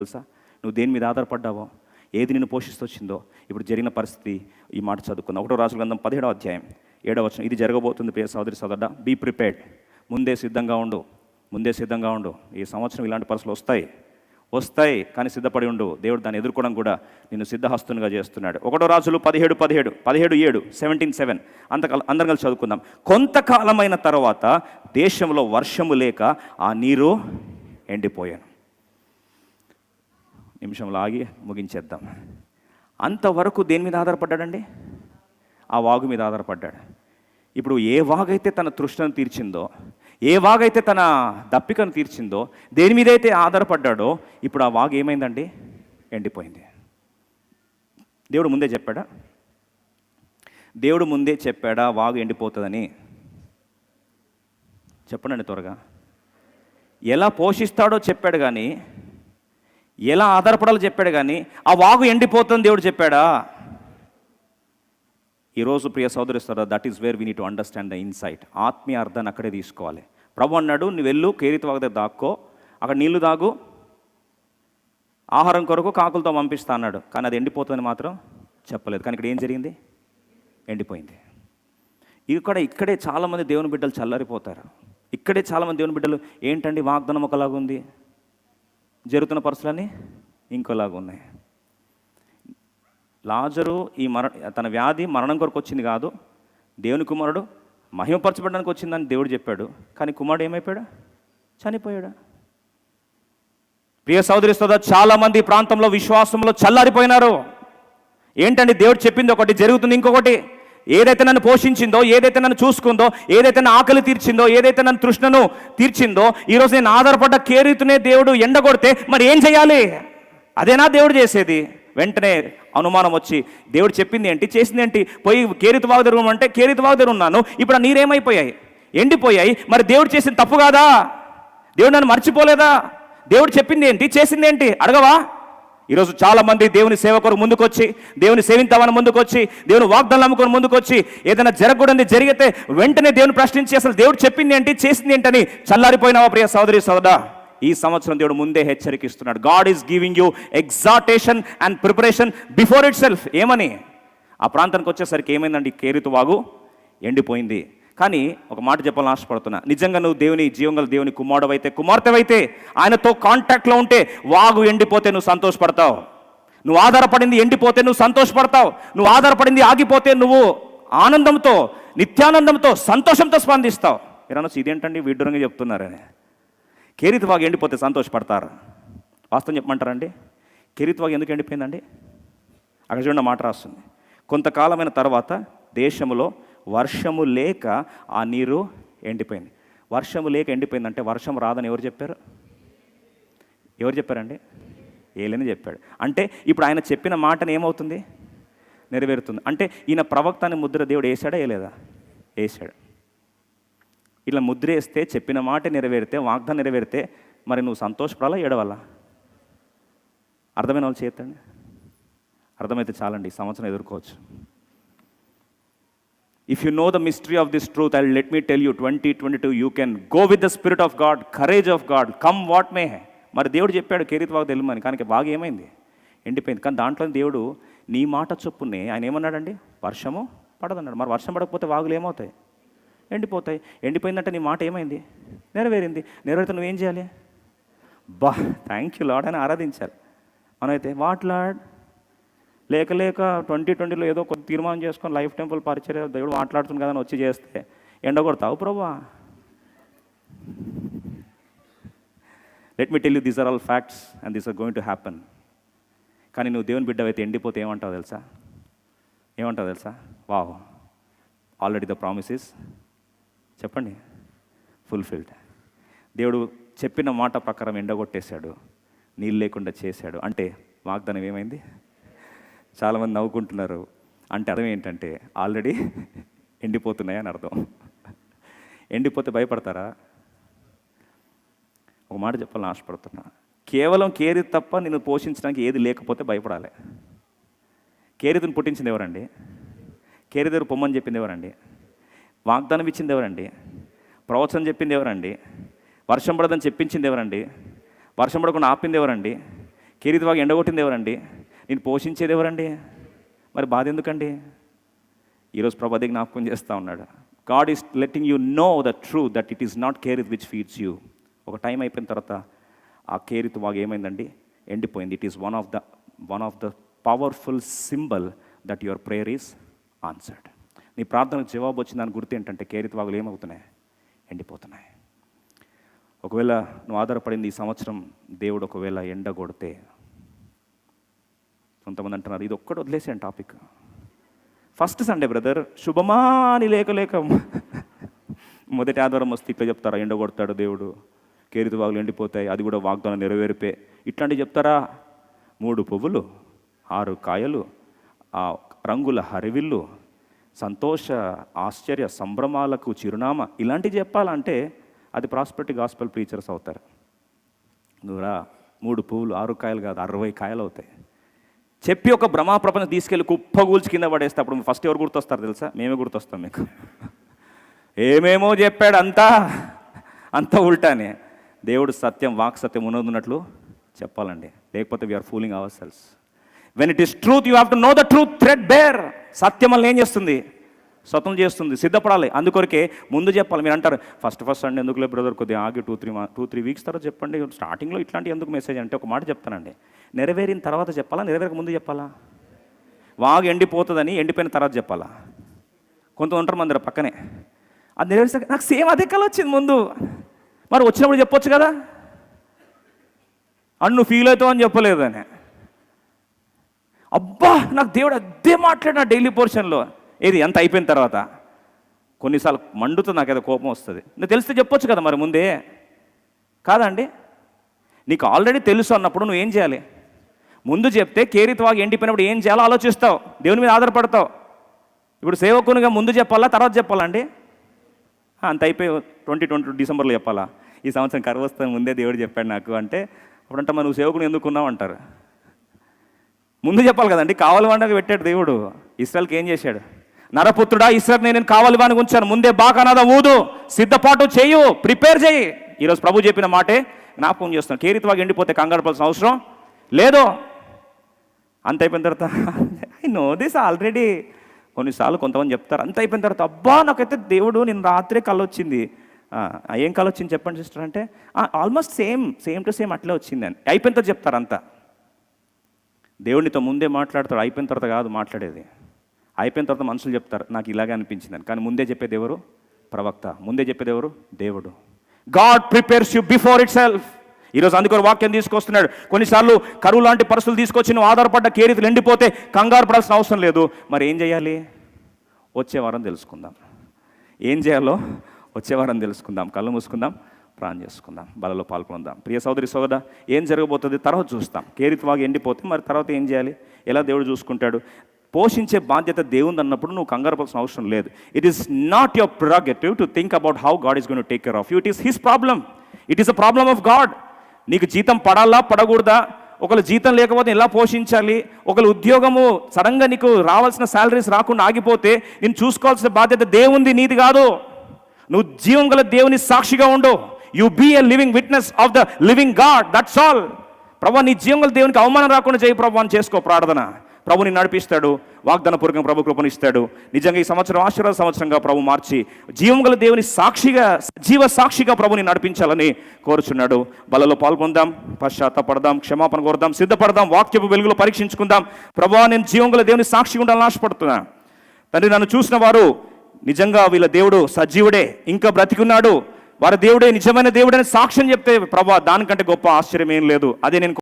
తెలుసా? నువ్వు దేని మీద ఆధారపడ్డావో, ఏది నిన్ను పోషిస్తొచ్చిందో, ఇప్పుడు జరిగిన పరిస్థితి ఈ మాట చదువుకుందాం. 1 రాజుల గ్రంథం 17వ అధ్యాయం 7వ వచనం. ఇది జరగబోతుంది ప్రియ సోదరి సోదరుడా, బీ ప్రిపేర్డ్. ముందే సిద్ధంగా ఉండు, ముందే సిద్ధంగా ఉండు. ఈ సంవత్సరం ఇలాంటి పరిస్థితులు వస్తాయి, కానీ సిద్ధపడి ఉండు. దేవుడు దాన్ని ఎదుర్కోవడం కూడా నిన్ను సిద్ధహస్తునిగా చేస్తున్నాడు. 1 రాజులు 17:7 17:7 అందరం కలిసి చదువుకుందాం. కొంతకాలమైన తర్వాత దేశంలో వర్షము లేక ఆ నీరు ఎండిపోయాను. నిమిషంలో ఆగి ముగించేద్దాం. అంతవరకు దేని మీద ఆధారపడ్డాడండి? ఆ వాగు మీద ఆధారపడ్డాడు. ఇప్పుడు ఏ వాగైతే తన తృష్ణను తీర్చిందో, ఏ వాగైతే తన దప్పికను తీర్చిందో, దేని మీద అయితే ఆధారపడ్డాడో, ఇప్పుడు ఆ వాగు ఏమైందండి? ఎండిపోయింది. దేవుడు ముందే చెప్పాడా వాగు ఎండిపోతుందని? చెప్పండి త్వరగా. ఎలా పోషిస్తాడో చెప్పాడు, కానీ ఎలా ఆధారపడాలో చెప్పాడు, కానీ ఆ వాగు ఎండిపోతుంది దేవుడు చెప్పాడా? ఈరోజు ప్రియ సోదరి సోదరు, that is where we need to understand the insight. ఆత్మీయ అర్థాన్ని అక్కడే తీసుకోవాలి. ప్రభు అన్నాడు, నువ్వు వెళ్ళు కేరిత వాగు దగ్గర దాక్కో, అక్కడ నీళ్లు తాగు, ఆహారం కొరకు కాకులతో పంపిస్తా అన్నాడు. కానీ అది ఎండిపోతుందని మాత్రం చెప్పలేదు. కానీ ఇక్కడ ఏం జరిగింది? ఎండిపోయింది. ఇక్కడే చాలామంది దేవుని బిడ్డలు చల్లారిపోతారు. ఇక్కడే చాలామంది దేవుని బిడ్డలు ఏంటండి వాగ్దానం ఒకలాగుంది, జరుగుతున్న పరిస్థితులన్నీ ఇంకోలాగా ఉన్నాయి. లాజరు తన వ్యాధి మరణం కొరకు వచ్చింది కాదు, దేవుని కుమారుడు మహిమపరచబడడానికి వచ్చిందని దేవుడు చెప్పాడు. కానీ కుమారుడు ఏమైపోయాడు? చనిపోయాడు. ప్రియ సోదరి సోదరు, చాలామంది ప్రాంతంలో విశ్వాసంలో చల్లారిపోయినారు. ఏంటండి? దేవుడు చెప్పింది ఒకటి, జరుగుతుంది ఇంకొకటి. ఏదైతే నన్ను పోషించిందో, ఏదైతే నన్ను చూసుకుందో, ఏదైతే నా ఆకలి తీర్చిందో, ఏదైతే నన్ను తృష్ణను తీర్చిందో, ఈరోజు నేను ఆధారపడ్డ కేరీతునే దేవుడు ఎండగొడితే మరి ఏం చేయాలి? అదేనా దేవుడు చేసేది? వెంటనే అనుమానం వచ్చి దేవుడు చెప్పింది ఏంటి, చేసింది ఏంటి? పోయి కేరీతు వాగు దగ్గర అంటే కేరీతు వాగు దగ్గర ఉన్నాను, ఇప్పుడు ఆ నీరేమైపోయాయి? ఎండిపోయాయి. మరి దేవుడు చేసింది తప్పు కాదా? దేవుడు నన్ను మర్చిపోలేదా? దేవుడు చెప్పింది ఏంటి, చేసింది ఏంటి అడగవా? ఈరోజు చాలామంది దేవుని సేవకులు ముందుకొచ్చి, దేవుని సేవింతామని ముందుకొచ్చి, దేవుని వాగ్దానం నమ్ముకొని ముందుకొచ్చి, ఏదైనా జరగకూడదు జరిగితే వెంటనే దేవుని ప్రశ్నించి అసలు దేవుడు చెప్పింది ఏంటి, చేసింది ఏంటని చల్లారిపోయినావా ప్రియ సోదరి సోదరా? ఈ సంవత్సరం దేవుడు ముందే హెచ్చరికిస్తున్నాడు. God is giving you exhortation and preparation before itself. ఏమని? ఆ ప్రాంతానికి వచ్చేసరికి ఏమైందండి? కేరీతు వాగు ఎండిపోయింది. కానీ ఒక మాట చెప్పాలని ఆశపడుతున్నా, నిజంగా నువ్వు దేవుని జీవంగల దేవుని కుమారుడవైతే, కుమార్తెవైతే, ఆయనతో కాంటాక్ట్లో ఉంటే వాగు ఎండిపోతే నువ్వు సంతోషపడతావు. నువ్వు ఆధారపడింది ఎండిపోతే నువ్వు సంతోషపడతావు. నువ్వు ఆధారపడింది ఆగిపోతే నువ్వు ఆనందంతో, నిత్యానందంతో, సంతోషంతో స్పందిస్తావు. మీరు ఇదేంటండి విడ్డూరంగా చెప్తున్నారని. కేరీతు వాగు ఎండిపోతే సంతోషపడతారు. వాస్తవం చెప్పమంటారండి? కేరీతు వాగు ఎందుకు ఎండిపోయిందండి? అక్కడ చూడండి మాట రాస్తుంది. కొంతకాలమైన తర్వాత దేశంలో వర్షము లేక ఆ నీరు ఎండిపోయింది. వర్షము లేక ఎండిపోయిందంటే వర్షం రాదని ఎవరు చెప్పారండి? ఏలియా చెప్పాడు. అంటే ఇప్పుడు ఆయన చెప్పిన మాటను ఏమవుతుంది? నెరవేరుతుంది. అంటే ఈయన ప్రవక్త అనే ముద్ర దేవుడు వేసాడా వేయలేదా? వేసాడు. ఇలా ముద్ర వేస్తే చెప్పిన మాట నెరవేరితే, వాగ్దానం నెరవేరితే మరి నువ్వు సంతోషపడాలా ఏడవాలా? అర్థమైన వాళ్ళు చేతండి. అర్థమైతే చాలండి, ఈ సంవత్సరం ఎదుర్కోవచ్చు. If you know the mystery of this truth, let me tell you, 2022 you can go with the spirit of God, courage of God, come what may. మరి దేవుడు చెప్పాడు కేరీతు వాగు తెలుమని, కానీ వాగు ఏమైంది? ఎండిపోయింది. కానీ దాంట్లో దేవుడు నీ మాట చొప్పునే ఆయన ఏమన్నాడండి? వర్షము పడదన్నాడు. మరి వర్షం పడకపోతే వాగులు ఏమవుతాయి? ఎండిపోతాయి. ఎండిపోయిందంటే నీ మాట ఏమైంది? నెరవేరింది. నెరవేరితే నువ్వేం చేయాలి? థ్యాంక్ యూ లార్డ్ అని ఆరాధించాలి. మనమైతే వాట్ లార్డ్ లేక 2020లో ఏదో కొద్ది తీర్మానం చేసుకొని లైఫ్ టెంపుల్ పరిచర్య దేవుడు మాట్లాడుతుంది కదా అని వచ్చి చేస్తే ఎండగొడతావు ప్రభువా. Let me tell you, these are all facts and these are going to happen. కానీ నువ్వు దేవుని బిడ్డవైతే ఎండిపోతే ఏమంటావు తెలుసా? Wow, already the promise is, చెప్పండి, ఫుల్ఫిల్డ్. దేవుడు చెప్పిన మాట ప్రకారం ఎండగొట్టేశాడు, నీళ్ళు లేకుండా చేశాడు. అంటే వాగ్దానం ఏమైంది? చాలామంది నవ్వుకుంటున్నారు. అంటే అర్థం ఏంటంటే ఆల్రెడీ ఎండిపోతున్నాయి అని అర్థం. ఎండిపోతే భయపడతారా? ఒక మాట చెప్పాలని ఆశపడుతున్నా. కేవలం కేరీతు తప్ప నిన్ను పోషించడానికి ఏది లేకపోతే భయపడాలి. కేరీతుని పుట్టించింది ఎవరండి? కేరీతు దగ్గర పొమ్మని చెప్పింది ఎవరండి? వాగ్దానం ఇచ్చింది ఎవరండి? ప్రవచనం చెప్పింది ఎవరండి? వర్షం పడదని చెప్పించింది ఎవరండి? వర్షం పడకుండా ఆపింది ఎవరండి? కేరీతివాగు ఎండగొట్టింది ఎవరండి? నేను పోషించేది ఎవరండి? మరి బాధ ఎందుకండి? ఈరోజు ప్రభు అదే జ్ఞాపకం చేస్తూ ఉన్నాడు. God is letting you know the truth that it is not Cherith which feeds you. ఒక టైం అయిపోయిన తర్వాత ఆ కేరీతివాగు ఏమైందండి? ఎండిపోయింది. It is one of the powerful symbol that your prayer is answered. నీ ప్రార్థనకు జవాబు వచ్చిందని గుర్తు ఏంటంటే కేరీతివాగులు ఏమవుతున్నాయి? ఎండిపోతున్నాయి. ఒకవేళ నువ్వు ఆధారపడింది ఈ సంవత్సరం దేవుడు ఒకవేళ ఎండ కొడితే, కొంతమంది అంటున్నారు ఇది ఒక్కటి వదిలేసాను టాపిక్. ఫస్ట్ సండే బ్రదర్ శుభమా అని లేక మొదటి ఆధారం వస్తే ఇట్లా చెప్తారా? ఎండ కొడతాడు దేవుడు, కేరీతివాగులు ఎండిపోతాయి, అది కూడా వాగ్దానం నెరవేరిపే, ఇట్లాంటివి చెప్తారా? 3 పువ్వులు 6 కాయలు, ఆ రంగుల హరివిల్లు, సంతోష ఆశ్చర్య సంభ్రమాలకు చిరునామా, ఇలాంటివి చెప్పాలంటే అది ప్రాస్పెరిటీ గాస్పెల్ ప్రీచర్స్ అవుతారు. నువ్వురా 3 పువ్వులు 6 కాయలు కాదు 60 కాయలు అవుతాయి చెప్పి ఒక భ్రమాప్రపంచం తీసుకెళ్ళి కుప్పగూల్చి కింద పడేస్తే అప్పుడు ఫస్ట్ ఎవరు గుర్తొస్తారు తెలుసా? మేమే గుర్తొస్తాం మీకు. ఏమేమో చెప్పాడు, అంతా ఉల్టానే. దేవుడు సత్యం, వాక్ సత్యం ఉన్నట్లు చెప్పాలండి, లేకపోతే we are fooling ourselves. When it is truth you have to know the truth, threadbare. సత్యం వల్ల ఏం చేస్తుంది? స్వతం చేస్తుంది. సిద్ధపడాలి. అందుకొరకే ముందు చెప్పాలి. మీరు అంటారు ఫస్ట్ అండి ఎందుకులే బ్రదర్, కొద్దిగా ఆగి 2-3 వీక్స్ తర్వాత చెప్పండి, స్టార్టింగ్లో ఇట్లాంటి ఎందుకు మెసేజ్ అంటే ఒక మాట చెప్తానండి, నెరవేరిన తర్వాత చెప్పాలా, నెరవేరక ముందు చెప్పాలా? వాగు ఎండిపోతుందని ఎండిపోయిన తర్వాత చెప్పాలా? కొంత ఉంటారు మందిర పక్కనే, అది నెరవేర్చే నాకు సేమ్ అదే కళ వచ్చింది ముందు, మరి వచ్చినప్పుడు చెప్పొచ్చు కదా, నువ్వు ఫీల్ అవుతావు అని చెప్పలేదు అని. అబ్బా నాకు దేవుడు అదే మాట్లాడిన డైలీ పోర్షన్లో. ఏది ఎంత అయిపోయిన తర్వాత కొన్నిసార్లు మండుతుంది, నాకు ఏదో కోపం వస్తుంది. నువ్వు తెలిస్తే చెప్పొచ్చు కదా మరి ముందే, కాదండి? నీకు ఆల్రెడీ తెలుసు అన్నప్పుడు నువ్వు ఏం చేయాలి? ముందు చెప్తే కేరీతివాగు ఎండిపోయినప్పుడు ఏం చేయాలో ఆలోచిస్తావు, దేవుని మీద ఆధారపడతావు. ఇప్పుడు సేవకునిగా ముందు చెప్పాలా తర్వాత చెప్పాలండి? అంత అయిపోయి 2020 డిసెంబర్లో చెప్పాలా? ఈ సంవత్సరం కరువు వస్తుంది ముందే దేవుడు చెప్పాడు నాకు అంటే అప్పుడంటే మరి నువ్వు సేవకుని ఎందుకున్నావు అంటారు. ముందు చెప్పాలి కదండి. కావాలి వాడికి పెట్టాడు దేవుడు. ఇశ్రాయేలుకి ఏం చేశాడు? నరపుత్రుడా ఇశ్రాయేలు నేను కావాలి వాడిని ఉంచాను, ముందే బాకానాదం ఊదు, సిద్ధపాటు చేయు, ప్రిపేర్ చేయి. ఈరోజు ప్రభు చెప్పిన మాటే జ్ఞాపకం చేస్తున్నాను. కేరీతివాగు ఎండిపోతే కంగారు పడాల్సిన అవసరం లేదు. అంత అయిపోయిన తర్వాత ఐ నో దిస్ ఆల్రెడీ. కొన్నిసార్లు కొంతమంది చెప్తారు అంత అయిపోయిన తర్వాత అబ్బా నాకైతే దేవుడు నేను రాత్రే కళ వచ్చింది. ఏం కళ వచ్చింది చెప్పండి సిస్టర్ అంటే ఆల్మోస్ట్ సేమ్ టు సేమ్ అట్లే వచ్చింది అని అయిపోయిన తర్వాత చెప్తారు. అంతా దేవుడితో ముందే మాట్లాడతాడు, అయిపోయిన తర్వాత కాదు మాట్లాడేది. అయిపోయిన తర్వాత మనుషులు చెప్తారు నాకు ఇలాగే అనిపించిందని, కానీ ముందే చెప్పేది ఎవరు? ప్రవక్త. ముందే చెప్పేది ఎవరు? దేవుడు. God prepares you before it self. ఈరోజు అందుకని వాక్యం తీసుకొస్తున్నాడు. కొన్నిసార్లు కరువు లాంటి పరిస్థితులు తీసుకొచ్చి నువ్వు ఆధారపడ్డ కేరీతులు ఎండిపోతే కంగారు పడాల్సిన అవసరం లేదు. మరి ఏం చేయాలి? వచ్చే వారం తెలుసుకుందాం. ఏం చేయాలో వచ్చే వారం తెలుసుకుందాం. కళ్ళు మూసుకుందాం, ప్రార్థన చేసుకుందాం, బలలో పాల్గొందాం. ప్రియ సోదరి సోదరా, ఏం జరగబోతుంది తర్వాత చూస్తాం. కేరీతివాగు ఎండిపోతే మరి తర్వాత ఏం చేయాలి? ఎలా దేవుడు చూసుకుంటాడు? పోషించే బాధ్యత దేవుంది అన్నప్పుడు నువ్వు కంగారు పడాల్సిన అవసరం లేదు. It is not your prerogative to think about how God is going to take care of you. It is his problem. It is a problem of God. నీకు జీతం పడాలా పడకూడదా, ఒకళ్ళు జీతం లేకపోతే ఎలా పోషించాలి, ఒకళ్ళు ఉద్యోగము సడన్గా నీకు రావాల్సిన శాలరీస్ రాకుండా ఆగిపోతే నేను చూసుకోవాల్సిన బాధ్యత దేవుంది, నీది కాదు. నువ్వు జీవం గల దేవుని సాక్షిగా ఉండు. You be a living witness of the living God, that's all. ప్రభు నీ జీవం గల దేవునికి అవమానం రాకుండా చేయి ప్రభు అని చేసుకో ప్రార్థన. ప్రభుని నడిపిస్తాడు, వాగ్దానపూర్వకంగా ప్రభు కృపనిస్తాడు. నిజంగా ఈ సంవత్సరం ఆశీర్వాద సంవత్సరంగా ప్రభు మార్చి జీవం గల దేవుని సాక్షిగా, జీవ సాక్షిగా ప్రభుని నడిపించాలని కోరుచున్నాడు. బలలో పాల్గొందాం, పశ్చాత్తపడదాం, క్షమాపణ కోరుదాం, సిద్ధపడదాం, వాక్యపు వెలుగులో పరీక్షించుకుందాం. ప్రభువా నేను జీవం గల దేవుని సాక్షిగా ఉండాలని ఆశపడుతున్నా. తండ్రి నన్ను చూసిన వారు నిజంగా వీళ్ళ దేవుడు సజీవుడే, ఇంకా బ్రతికున్నాడు, వారి దేవుడే నిజమైన దేవుడని సాక్ష్యం చెప్తే ప్రభా దానికంటే గొప్ప ఆశ్చర్యం ఏం లేదు. అదే నేను